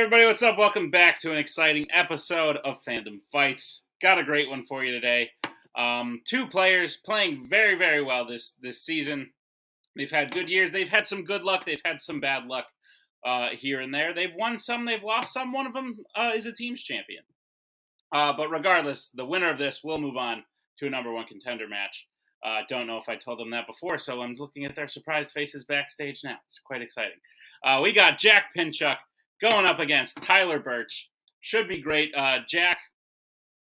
everybody, what's up? Welcome back to an exciting episode of Fandom Fights. Got a great one for you today. Two players playing very, very well this season. They've had good years. They've had some good luck. They've had some bad luck here and there. They've won some. They've lost some. One of them is a team's champion. But regardless, the winner of this will move on to a number one contender match. Don't know if I told them that before, so I'm looking at their surprised faces backstage now. It's quite exciting. We got Jack Pinchuk going up against Tyler Burch. Should be great. Jack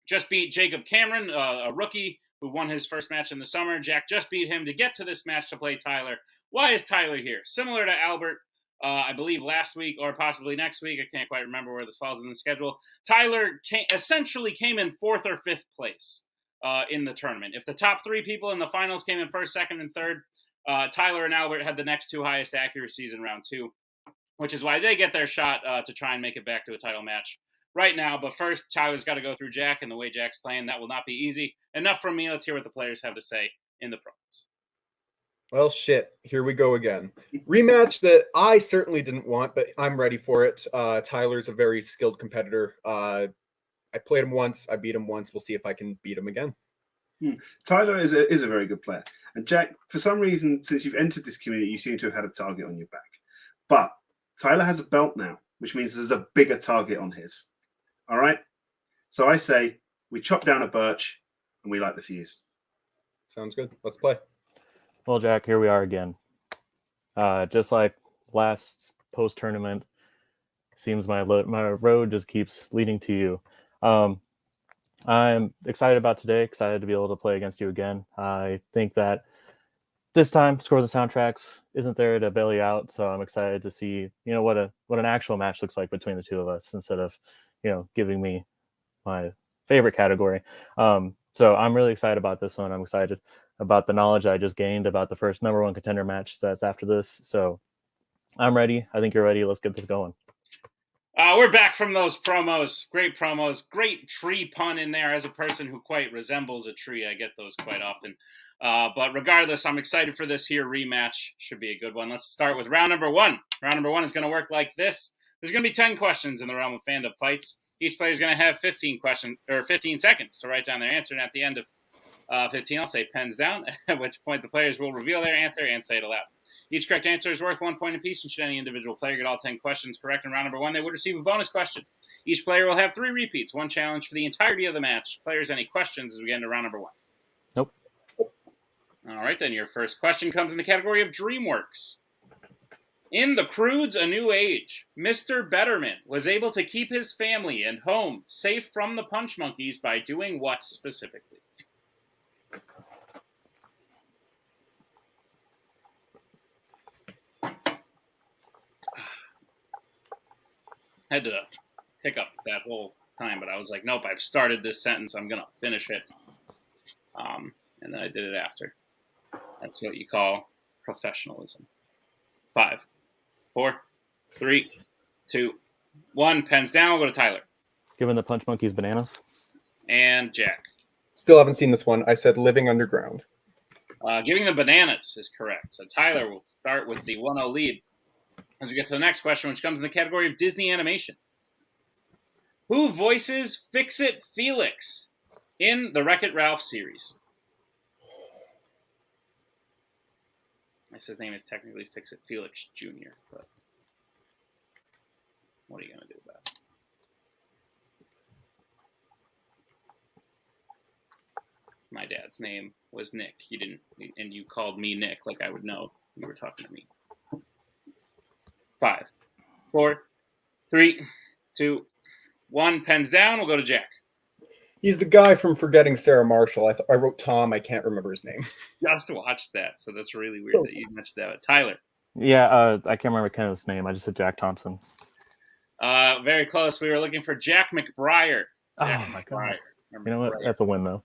just beat Jacob Cameron, a rookie who won his first match in the summer. Jack just beat him to get to this match to play Tyler. Why is Tyler here? Similar to Albert, I believe last week or possibly next week. I can't quite remember where this falls in the schedule. Tyler essentially came in fourth or fifth place in the tournament. If the top three people in the finals came in first, second, and third, Tyler and Albert had the next two highest accuracies in round two, which is why they get their shot to try and make it back to a title match right now. But first, Tyler's got to go through Jack, and the way Jack's playing, that will not be easy. Enough from me. Let's hear what the players have to say in the promos. Well, shit. Here we go again. Rematch that I certainly didn't want, but I'm ready for it. Tyler's a very skilled competitor. I played him once. I beat him once. We'll see if I can beat him again. Tyler is a very good player. And Jack, for some reason, since you've entered this community, you seem to have had a target on your back. But Tyler has a belt now, which means there's a bigger target on his. All right? So I say we chop down a Burch and we light the fuse. Sounds good. Let's play. Well, Jack, here we are again. Just like last post-tournament, seems my road just keeps leading to you. I'm excited about today, excited to be able to play against you again. I think that this time, Scores and Soundtracks isn't there to bail you out, so I'm excited to see, what an actual match looks like between the two of us instead of, giving me my favorite category. So I'm really excited about this one. I'm excited about the knowledge I just gained about the first number one contender match that's after this. So I'm ready. I think you're ready. Let's get this going. We're back from those promos. Great promos. Great tree pun in there. As a person who quite resembles a tree, I get those quite often. But regardless, I'm excited for this here rematch. Should be a good one. Let's start with round number one. Round number one is going to work like this. There's going to be 10 questions in the realm of Fandom Fights. Each player is going to have 15 seconds to write down their answer. And at the end of 15, I'll say pens down, at which point the players will reveal their answer and say it aloud. Each correct answer is worth 1 point apiece, and should any individual player get all 10 questions correct in round number one, they would receive a bonus question. Each player will have 3 repeats, 1 challenge for the entirety of the match. Players, any questions as we get into round number one? Nope. All right, then your first question comes in the category of DreamWorks. In The Croods: A New Age, Mr. Betterman was able to keep his family and home safe from the Punch Monkeys by doing what specifically? Had to hiccup that whole time, but I was like, nope, I've started this sentence. I'm going to finish it. And then I did it after. That's what you call professionalism. 5, 4, 3, 2, 1. Pens down. We'll go to Tyler. Giving the Punch Monkeys bananas. And Jack. Still haven't seen this one. I said living underground. Giving the bananas is correct. So Tyler will start with the 1-0 lead. As we get to the next question, which comes in the category of Disney animation. Who voices Fix-It Felix in the Wreck-It Ralph series? I guess his name is technically Fix-It Felix Jr., but what are you going to do about it? My dad's name was Nick. He didn't, and you called me Nick like I would know you were talking to me. 5, 4, 3, 2, 1. Pens down. We'll go to Jack. He's the guy from Forgetting Sarah Marshall. I wrote Tom. I can't remember his name. Just watched that, so that's really weird that you mentioned that. Tyler. Yeah, I can't remember Kenneth's name. I just said Jack Thompson. Very close. We were looking for Jack McBriar. Oh, my God. You know what? That's a win, though.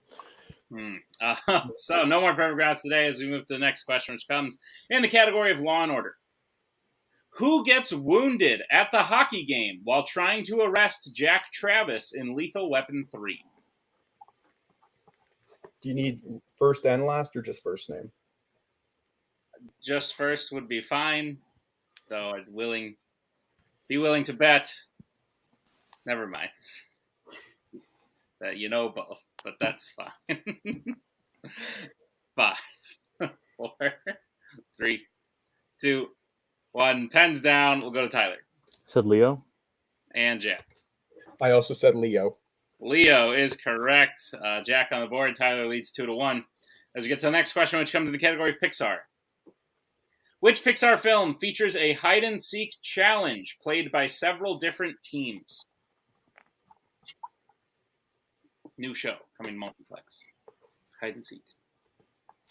So no more perfect rounds today as we move to the next question, which comes in the category of Law and Order. Who gets wounded at the hockey game while trying to arrest Jack Travis in Lethal Weapon 3? Do you need first and last or just first name? Just first would be fine, though I'd be willing to bet Never mind. You know both, but that's fine. 5, 4, 3, 2, 1. Pens down. We'll go to Tyler. Said Leo. And Jack. I also said Leo. Leo is correct. Jack on the board. Tyler leads 2-1. As we get to the next question, which comes in the category of Pixar. Which Pixar film features a hide-and-seek challenge played by several different teams? New show coming Multiplex. Hide-and-seek.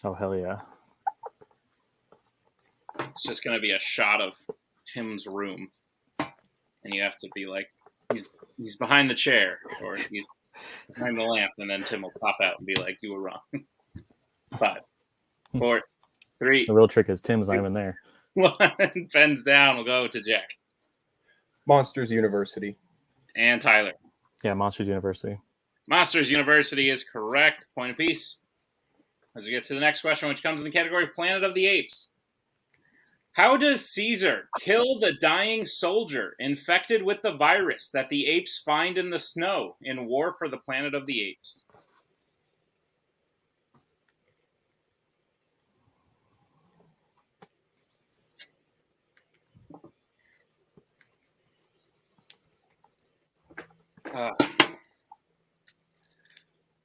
Oh, hell yeah. It's just going to be a shot of Tim's room. And you have to be like, he's behind the chair, or he's behind the lamp, and then Tim will pop out and be like, you were wrong. 5, 4, 3. The real trick is Tim's not even there. 1. Pens down. We'll go to Jack. Monsters University. And Tyler. Yeah, Monsters University. Monsters University is correct. Point apiece. As we get to the next question, which comes in the category of Planet of the Apes. How does Caesar kill the dying soldier infected with the virus that the apes find in the snow in War for the Planet of the Apes?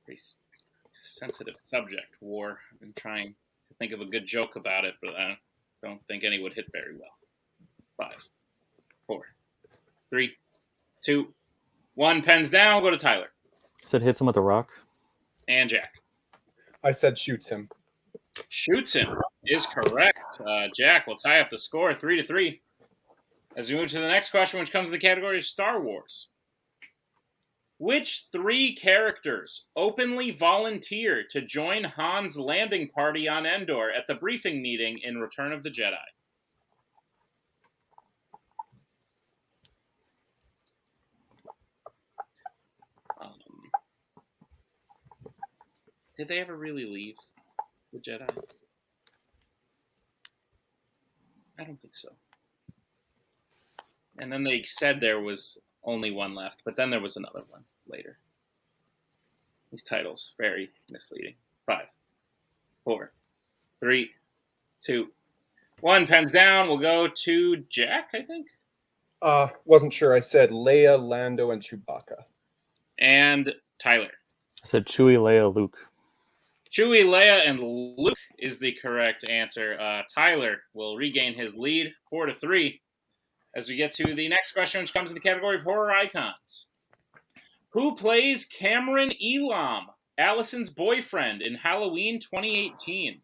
Pretty sensitive subject, war. I've been trying to think of a good joke about it, but I don't think any would hit very well. 5, 4, 3, 2, 1. Pens down. We'll go to Tyler. Said hits him with a rock. And Jack. I said shoots him. Shoots him is correct. Jack will tie up the score 3-3. As we move to the next question, which comes in the category of Star Wars. Which 3 characters openly volunteer to join Han's landing party on Endor at the briefing meeting in Return of the Jedi? Did they ever really leave the Jedi? I don't think so. And then they said there was only one left, but then there was another one later. These titles, very misleading. 5, 4, 3, 2, 1. Pens down. We'll go to Jack, I think. Wasn't sure. I said Leia, Lando, and Chewbacca. And Tyler. I said Chewie, Leia, Luke. Chewie, Leia, and Luke is the correct answer. Tyler will regain his lead, 4-3. As we get to the next question, which comes in the category of horror icons. Who plays Cameron Elam, Allison's boyfriend, in Halloween 2018?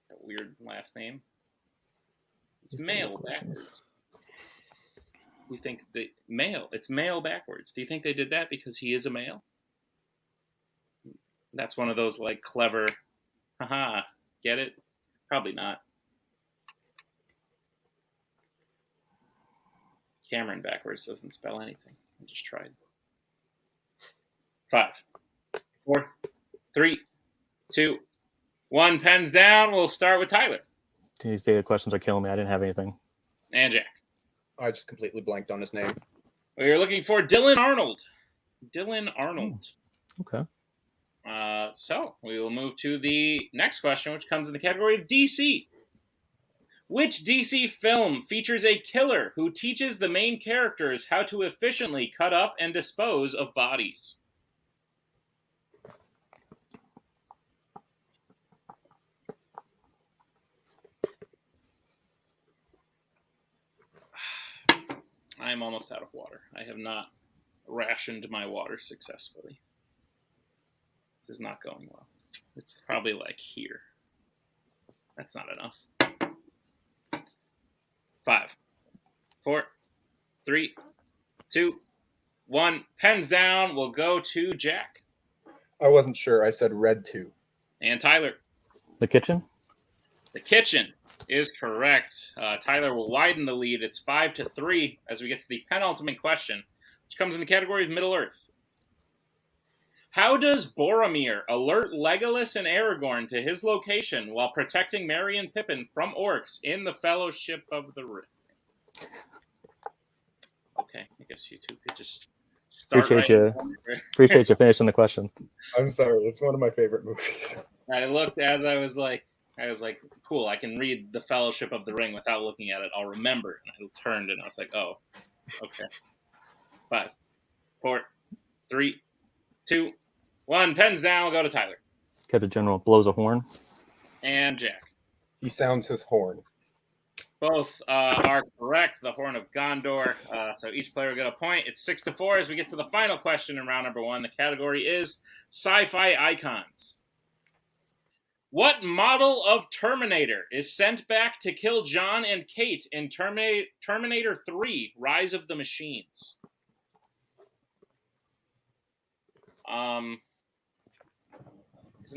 That weird last name. It's male backwards. You think it's male backwards. Do you think they did that because he is a male? That's one of those like clever, haha, get it? Probably not. Cameron backwards doesn't spell anything. I just tried. 5, 4, 3, 2, 1. Pens down. We'll start with Tyler. These data questions are killing me. I didn't have anything. And Jack. I just completely blanked on his name. We are looking for Dylan Arnold. Dylan Arnold. Okay. So we will move to the next question, which comes in the category of DC. Which DC film features a killer who teaches the main characters how to efficiently cut up and dispose of bodies? I am almost out of water. I have not rationed my water successfully. This is not going well. It's probably like here. That's not enough. 5, 4, 3, 2, 1. Pens down. We'll go to Jack. I wasn't sure. I said Red 2. And Tyler. The Kitchen? The Kitchen is correct. Tyler will widen the lead. It's 5-3 as we get to the penultimate question, which comes in the category of Middle Earth. How does Boromir alert Legolas and Aragorn to his location while protecting Merry and Pippin from orcs in the Fellowship of the Ring? okay. I guess you two could just start. Appreciate you finishing the question. I'm sorry. It's one of my favorite movies. I looked as I was like, cool. I can read the Fellowship of the Ring without looking at it. I'll remember. And I turned and I was like, oh, okay. 5, 4, 3, 2, 1. Pens down. We'll go to Tyler. Captain General blows a horn. And Jack. He sounds his horn. Both are correct. The Horn of Gondor. So each player will get a point. It's 6-4 as we get to the final question in round number 1. The category is sci-fi icons. What model of Terminator is sent back to kill John and Kate in Terminator 3: Rise of the Machines? Isn't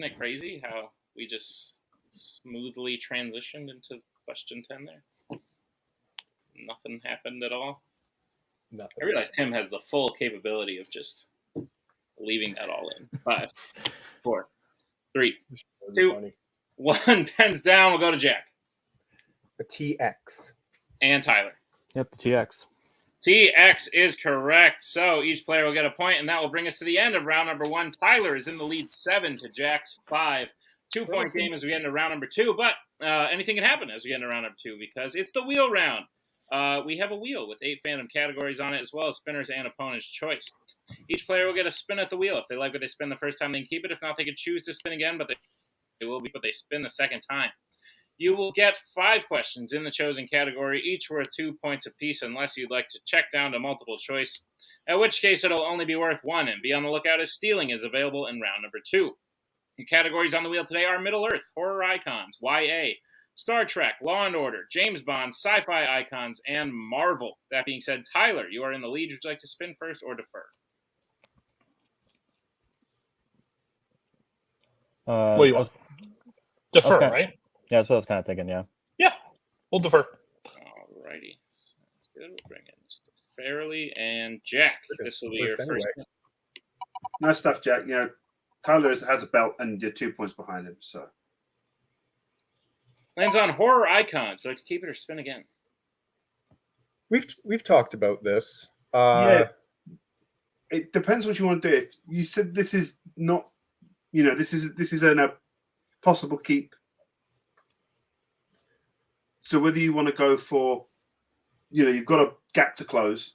it crazy how we just smoothly transitioned into question 10 there? Nothing happened at all. Nothing. I realize Tim has the full capability of just leaving that all in. 5, 4, 3, 2, 1. Pens down. We'll go to Jack. The TX. And Tyler. Yep, the TX. TX is correct. So each player will get a point, and that will bring us to the end of round number 1. Tyler is in the lead 7 to Jack's 5. 2-point game as we get into round number 2, but anything can happen as we get into round number 2 because it's the wheel round. We have a wheel with 8 fandom categories on it, as well as spinners and opponent's choice. Each player will get a spin at the wheel. If they like what they spin the first time, they can keep it. If not, they can choose to spin again, but they spin the second time. You will get 5 questions in the chosen category, each worth 2 points apiece, unless you'd like to check down to multiple choice, in which case it'll only be worth 1, and be on the lookout as stealing is available in round number 2. The categories on the wheel today are Middle Earth, Horror Icons, YA, Star Trek, Law & Order, James Bond, Sci-Fi Icons, and Marvel. That being said, Tyler, you are in the lead. Would you like to spin first or defer? What do you want? Defer, Okay. right? Yeah, that's what I was kind of thinking, yeah. Yeah, we'll defer. Alrighty. Sounds good. We'll bring in Mr. Fairley and Jack. This will be your first. Nice stuff, Jack. You know, Tyler has a belt and you're 2 points behind him. So Lands on Horror Icons. Would you like to keep it or spin again? We've talked about this. Yeah, it depends what you want to do. If you said this is not, this is a possible keep. So whether you want to go for, you've got a gap to close.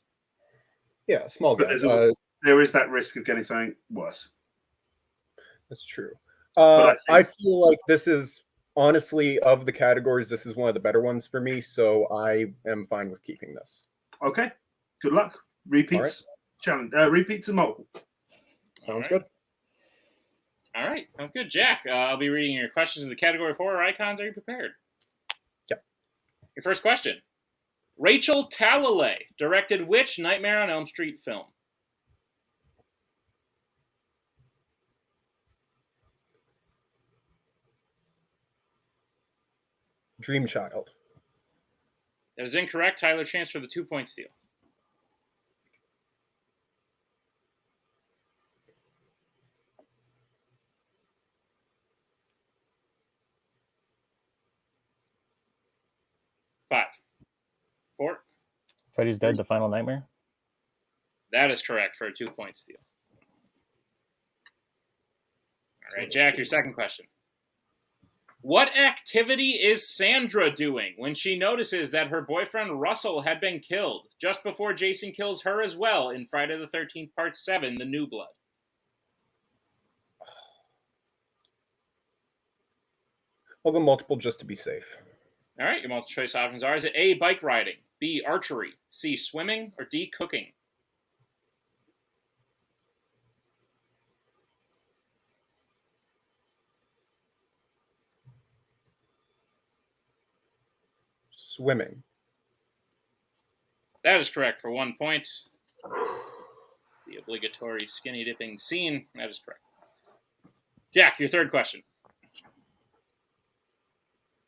Yeah, small gap. There is that risk of getting something worse. That's true. But I feel like this is, honestly, of the categories, this is one of the better ones for me, so I am fine with keeping this. Okay. Good luck. Repeats. Challenge. Repeats and multiple. Sounds good. All right. Sounds good. Jack, I'll be reading your questions in the category of Horror Icons. Are you prepared? Yep. Your first question. Rachel Talalay directed which Nightmare on Elm Street film? Dream Child. That is incorrect. Tyler, chance for the 2-point steal. Five, 4. Freddy's Dead, The Final Nightmare? That is correct for a 2-point steal. All right, Jack, your second question. What activity is Sandra doing when she notices that her boyfriend Russell had been killed just before Jason kills her as well in Friday the 13th Part 7, The New Blood? I'll go multiple just to be safe. All right, your multiple choice options are: is it A, bike riding, B, archery, C, swimming, or D, cooking? Swimming. That is correct for 1 point. The obligatory skinny dipping scene. That is correct. Jack, your third question.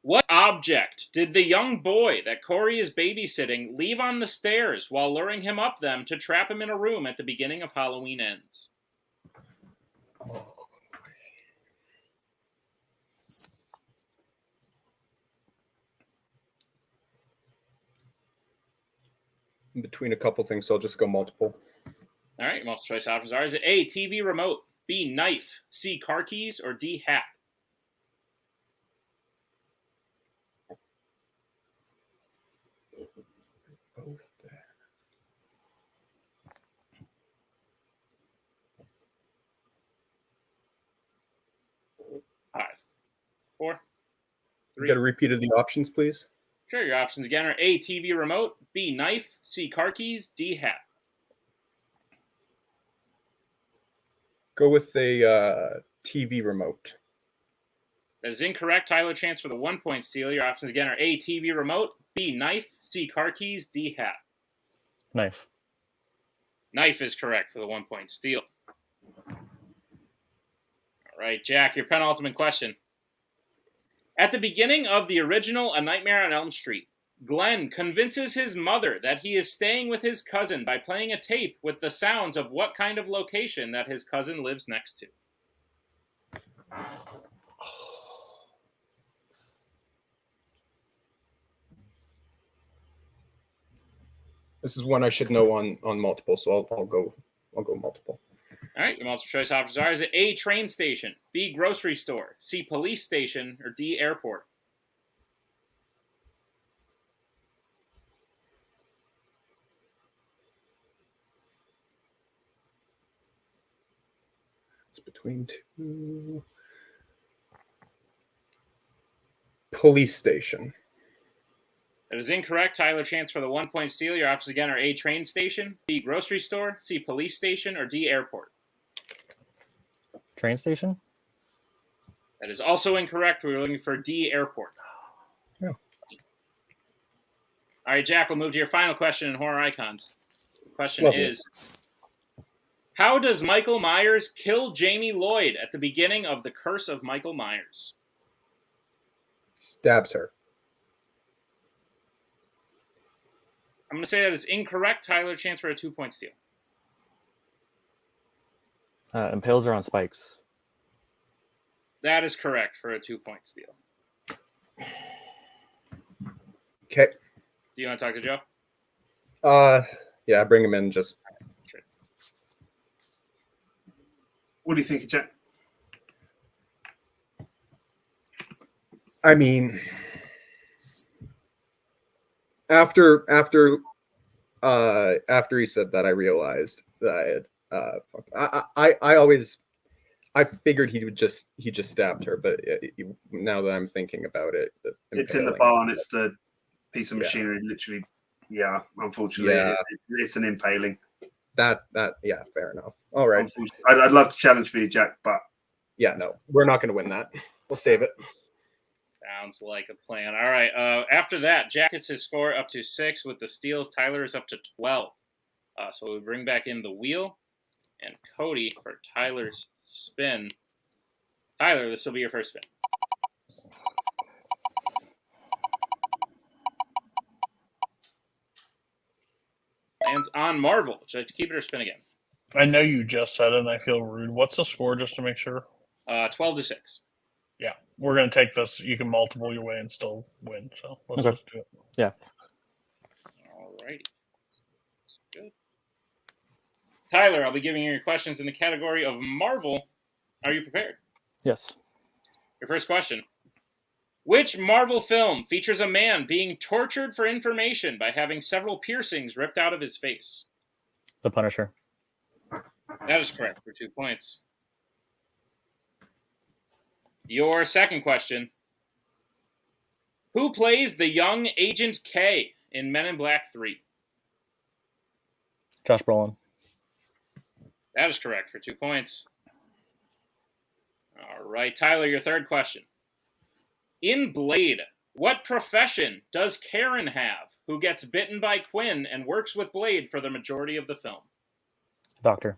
What object did the young boy that Corey is babysitting leave on the stairs while luring him up them to trap him in a room at the beginning of Halloween Ends? in between a couple things, so I'll just go multiple. All right, your multiple choice options are: is it A, TV remote, B, knife, C, car keys, or D, hat? Both there. 5, 4, 3. Get a repeat of the options, please. Sure, your options again are A, TV remote, B, knife, C, car keys, D, hat. Go with a TV remote. That is incorrect. Tyler, chance for the 1-point steal. Your options again are A, TV remote, B, knife, C, car keys, D, hat. Knife. Knife is correct for the 1-point steal. All right, Jack, your penultimate question. At the beginning of the original A Nightmare on Elm Street, Glenn convinces his mother that he is staying with his cousin by playing a tape with the sounds of what kind of location that his cousin lives next to? This is one I should know on multiple, so I'll go multiple. All right, your multiple choice options are: is it A, train station, B, grocery store, C, police station, or D, airport? It's between two. Police station. That is incorrect. Tyler, chance for the 1-point steal. Your options again are A, train station, B, grocery store, C, police station, or D, airport. Train station? That is also incorrect. We were looking for D, airport. Yeah. All right, Jack, we'll move to your final question in Horror Icons. The question Lovely. is, how does Michael Myers kill Jamie Lloyd at the beginning of The Curse of Michael Myers? Stabs her. I'm going to say that is incorrect. Tyler, chance for a 2-point steal. Impales her on spikes. That is correct for a 2-point steal. Okay. Do you want to talk to Joe? Yeah, bring him in. Just What do you think, Jack? I mean, after he said that, I realized that I figured he just stabbed her, but now that I'm thinking about it, It's in the barn. It's the piece of machinery. Literally, yeah. Unfortunately, Yeah. it's an impaling. That yeah, fair enough. All right. I'd love to challenge for you, Jack, but Yeah, no, we're not going to win that. We'll save it. Sounds like a plan. All right. After that, Jack gets his score up to 6 with the steals. Tyler is up to 12. So we bring back in the wheel and Cody for Tyler's spin. Tyler, this will be your first spin. Lands on Marvel. Would you like to keep it or spin again? I know you just said it, and I feel rude. What's the score, just to make sure? 12-6. Yeah, we're going to take this. You can multiple your way and still win. So let's Okay. just do it. Yeah. All righty. Good. Tyler, I'll be giving you your questions in the category of Marvel. Are you prepared? Yes. Your first question. Which Marvel film features a man being tortured for information by having several piercings ripped out of his face? The Punisher. That is correct for 2 points. Your second question. Who plays the young Agent K in Men in Black 3? Josh Brolin. That is correct for 2 points. All right, Tyler, your third question. In Blade, what profession does Karen have, who gets bitten by Quinn and works with Blade for the majority of the film? Doctor.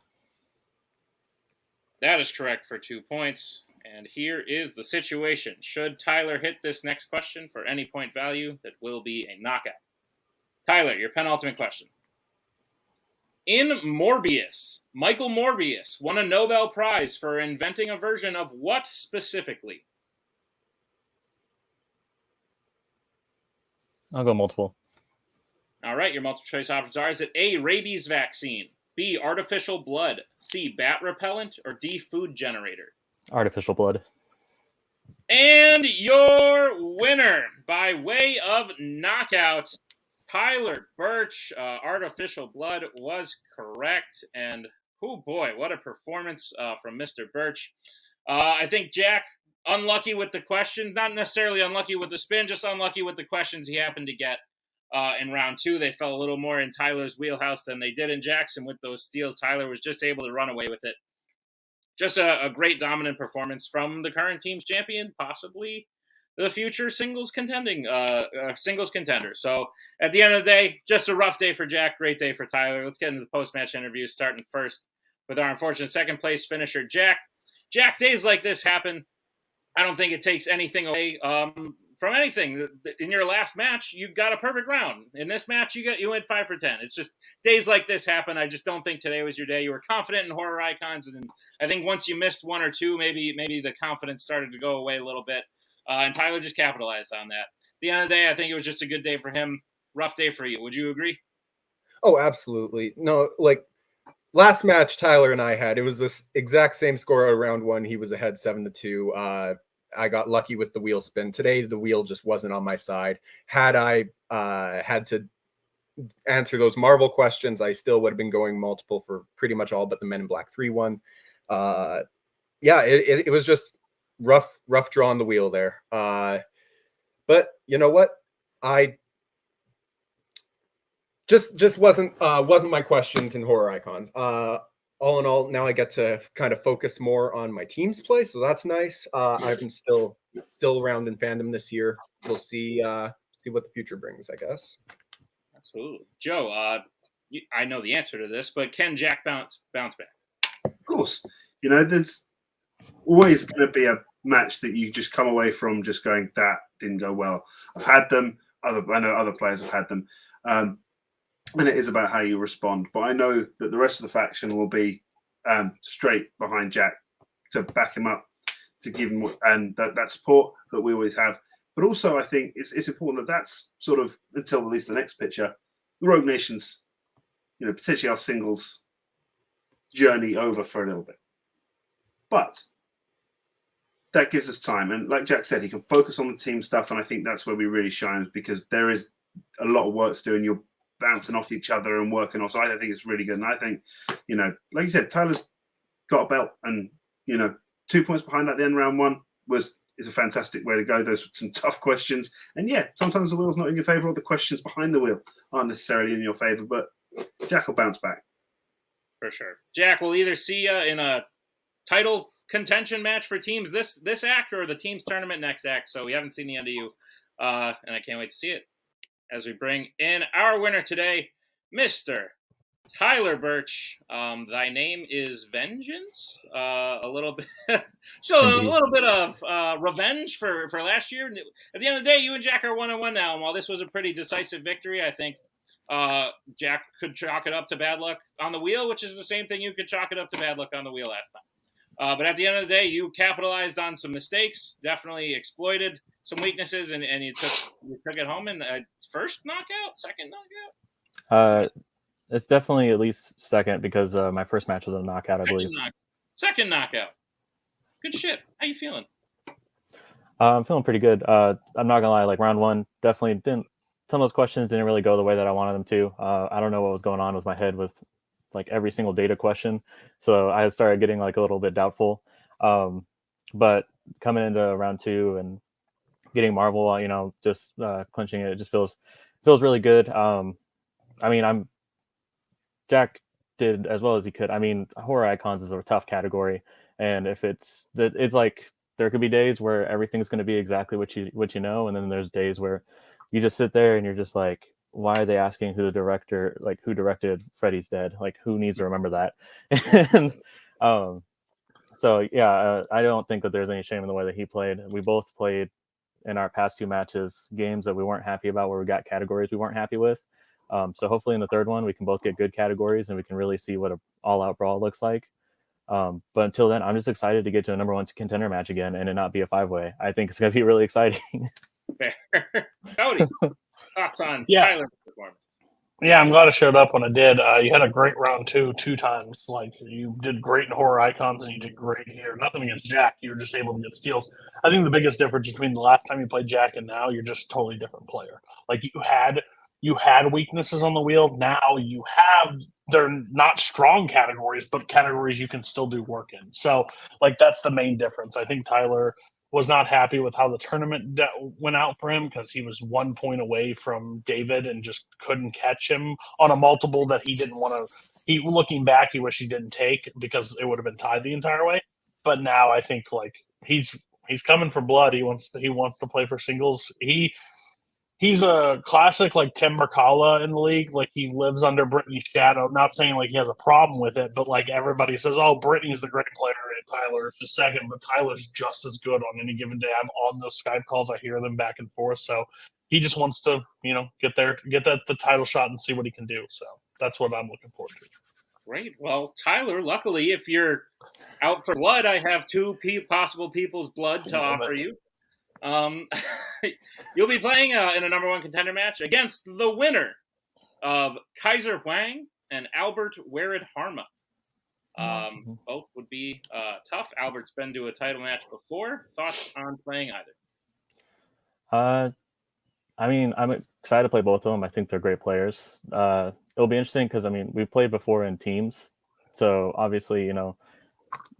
That is correct for 2 points. And here is the situation. Should Tyler hit this next question for any point value, that will be a knockout. Tyler, your penultimate question. In Morbius, Michael Morbius won a Nobel Prize for inventing a version of what specifically? I'll go multiple. All right, your multiple choice options are: is it A, rabies vaccine, B, artificial blood, C, bat repellent, or D, food generator? Artificial blood. And your winner by way of knockout, Tyler Burch. Artificial blood was correct. And oh boy, what a performance from Mr. Burch. I think Jack, unlucky with the questions, not necessarily unlucky with the spin, just unlucky with the questions he happened to get in round 2. They fell a little more in Tyler's wheelhouse than they did in Jackson with those steals. Tyler was just able to run away with it. Just a great dominant performance from the current team's champion, possibly the future singles contender. So at the end of the day, just a rough day for Jack, great day for Tyler. Let's get into the post-match interviews, starting first with our unfortunate second place finisher, Jack. Jack, days like this happen. I don't think it takes anything away from anything. In your last match, you got a perfect round. In this match, you went 5 for 10. It's just days like this happen. I just don't think today was your day. You were confident in horror icons, and I think once you missed one or two, maybe the confidence started to go away a little bit. And Tyler just capitalized on that. At the end of the day, I think it was just a good day for him. Rough day for you. Would you agree? Oh, absolutely. No, like last match Tyler and I had, it was this exact same score at round 1. He was ahead 7-2. I got lucky with the wheel spin. Today, the wheel just wasn't on my side. Had I had to answer those Marvel questions, I still would have been going multiple for pretty much all but the Men in Black 3 one. It was just rough draw on the wheel there. But you know what? I just wasn't my questions in horror icons. All in all, now I get to kind of focus more on my team's play, so that's nice. I'm still around in fandom this year. We'll see what the future brings, I guess. Absolutely, Joe. I know the answer to this, but can Jack bounce back? Of course, there's always going to be a match that you just come away from just going, that didn't go well. I've had them. I know other players have had them. And it is about how you respond. But I know that the rest of the faction will be straight behind Jack to back him up, to give him and that support that we always have. But also, I think it's important that that's sort of, until at least the next picture, the Rogue Nation's, potentially our singles journey over for a little bit. But that gives us time. And like Jack said, he can focus on the team stuff. And I think that's where we really shine, because there is a lot of work to do, and you're bouncing off each other and working off. So I think it's really good. And I think, like you said, Tyler's got a belt, and 2 points behind at the end round 1 is a fantastic way to go. Those were some tough questions. And yeah, sometimes the wheel's not in your favor, or the questions behind the wheel aren't necessarily in your favor, but Jack will bounce back. For sure. Jack, we'll either see you in a title contention match for teams this act, or the teams tournament next act. So we haven't seen the end of you. And I can't wait to see it as we bring in our winner today, Mr. Tyler Burch. Thy name is Vengeance. A little bit, so a little bit of revenge for last year. At the end of the day, you and Jack are 1-1 now. And while this was a pretty decisive victory, I think Jack could chalk it up to bad luck on the wheel, which is the same thing you could chalk it up to bad luck on the wheel last time. But at the end of the day, you capitalized on some mistakes, definitely exploited some weaknesses, and you took it home in first knockout, second knockout? It's definitely at least second, because my first match was a knockout, I believe. Second knockout. Good shit. How you feeling? I'm feeling pretty good. I'm not gonna lie, like round 1 definitely didn't. Some of those questions didn't really go the way that I wanted them to. I don't know what was going on with my head with like every single data question, so I started getting like a little bit doubtful. But coming into round 2 and getting Marvel, just clinching it just feels really good. Jack did as well as he could. Horror icons is a tough category, and if it's like there could be days where everything's going to be exactly what you know, and then there's days where you just sit there and you're just like, why are they asking who directed Freddy's Dead? Like, who needs to remember that? And so yeah, I don't think that there's any shame in the way that he played. We both played in our past 2 matches games that we weren't happy about, where we got categories we weren't happy with. So hopefully in the third one we can both get good categories, and we can really see what an all-out brawl looks like. But until then, I'm just excited to get to a number 1 contender match again, and it not be a 5-way. I think it's going to be really exciting. Fair. Cody, thoughts on Tyler's performance? Yeah, I'm glad I showed up when I did. You had a great round two times. Like, you did great in horror icons, and you did great here. Nothing against Jack. You were just able to get steals. I think the biggest difference between the last time you played Jack and now, you're just a totally different player. Like, you had weaknesses on the wheel. Now you have, they're not strong categories, but categories you can still do work in. So, like, that's the main difference. I think Tyler was not happy with how the tournament went out for him because he was 1 point away from David and just couldn't catch him on a multiple that he didn't want to. He, looking back, he wished he didn't take because it would have been tied the entire way. But now I think like he's coming for blood. He wants to play for singles. He's a classic like Tim Brzakala in the league. Like, he lives under Brittany's shadow. Not saying like he has a problem with it, but like everybody says, oh, Brittany's the great player and Tyler's the second, but Tyler's just as good on any given day. I'm on those Skype calls. I hear them back and forth. So he just wants to, get the title shot and see what he can do. So that's what I'm looking forward to. Great. Well, Tyler, luckily, if you're out for blood, I have two possible people's blood to offer you. You'll be playing in a number one contender match against the winner of Kaiser Huang and Albert Werid Harma. Both would be tough. Albert's been to a title match before. Thoughts on playing either? I mean, I'm excited to play both of them. I think they're great players. It'll be interesting because, I mean, we've played before in teams. So obviously,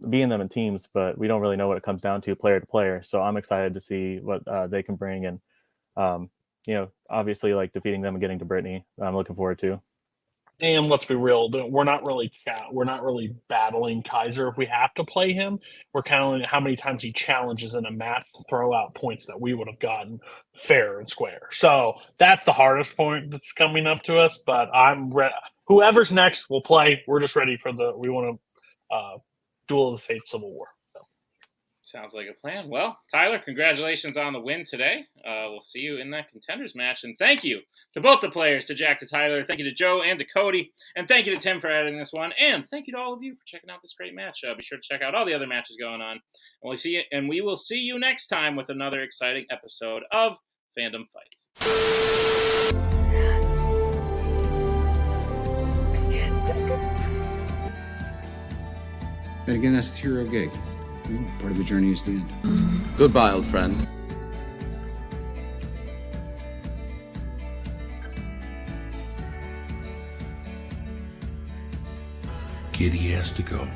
being them in teams, but we don't really know what it comes down to player to player. So I'm excited to see what they can bring. And, obviously like defeating them and getting to Brittany, I'm looking forward to. And let's be real, we're not really battling Kaiser if we have to play him. We're counting how many times he challenges in a match to throw out points that we would have gotten fair and square. So that's the hardest point that's coming up to us. But I'm ready. Whoever's next, we'll play. We're just ready for we want to Duel of the Fates Civil War. Sounds like a plan. Well, Tyler, congratulations on the win today. We'll see you in that contenders match. And thank you to both the players, to Jack, to Tyler. Thank you to Joe and to Cody. And thank you to Tim for editing this one. And thank you to all of you for checking out this great match. Be sure to check out all the other matches going on. And we will see you next time with another exciting episode of Fandom Fights. And again, that's the hero gig. Part of the journey is the end. Goodbye, old friend. Kitty has to go.